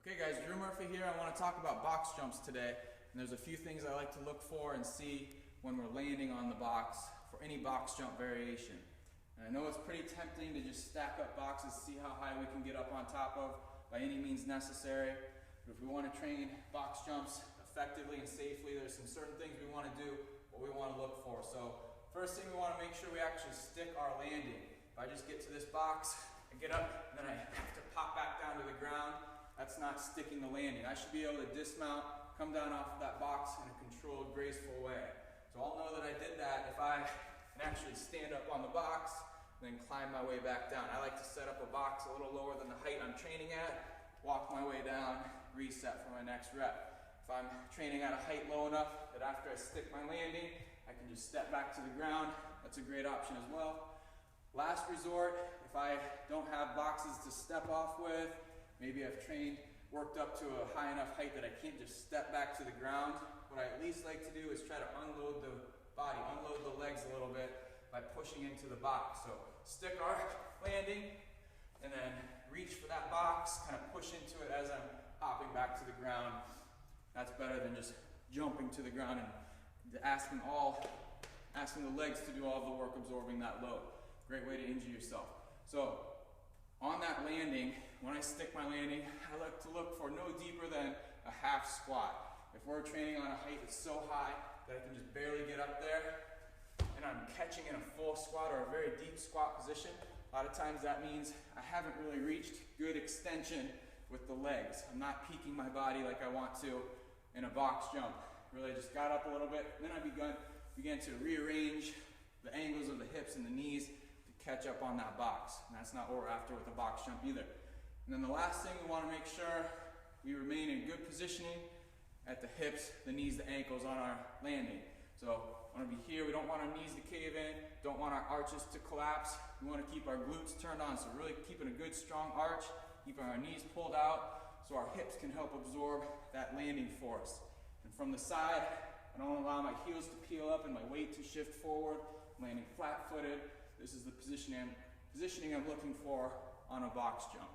Okay guys, Drew Murphy here. I want to talk about box jumps today. And there's a few things I like to look for and see when we're landing on the box for any box jump variation. And I know it's pretty tempting to just stack up boxes, see how high we can get up on top of by any means necessary. But if we want to train box jumps effectively and safely, there's some certain things we want to do, what we want to look for. So first thing, we want to make sure we actually stick our landing. If I just get to this box, I get up, and then I have to pop back down to the ground, that's not sticking the landing. I should be able to dismount, come down off of that box in a controlled, graceful way. So I'll know that I did that if I can actually stand up on the box and then climb my way back down. I like to set up a box a little lower than the height I'm training at, walk my way down, reset for my next rep. If I'm training at a height low enough that after I stick my landing, I can just step back to the ground, that's a great option as well. Last resort, if I don't have boxes to step off with, maybe I've worked up to a high enough height that I can't just step back to the ground, what I at least like to do is try to unload the body, unload the legs a little bit by pushing into the box. So stick our landing and then reach for that box, kind of push into it as I'm hopping back to the ground. That's better than just jumping to the ground and asking the legs to do all the work absorbing that load. Great way to injure yourself. So on that landing, when I stick my landing, I like to look for no deeper than a half squat. If we're training on a height that's so high that I can just barely get up there, and I'm catching in a full squat or a very deep squat position, a lot of times that means I haven't really reached good extension with the legs. I'm not peaking my body like I want to in a box jump. Really just got up a little bit, and then I began to rearrange the angles of the hips and the knees to catch up on that box. And that's not what we're after with the box jump either. And then the last thing, we want to make sure we remain in good positioning at the hips, the knees, the ankles on our landing. So we want to be here, we don't want our knees to cave in, don't want our arches to collapse. We want to keep our glutes turned on, so really keeping a good strong arch, keeping our knees pulled out so our hips can help absorb that landing force. And from the side, I don't allow my heels to peel up and my weight to shift forward. I'm landing flat-footed. This is the positioning I'm looking for on a box jump.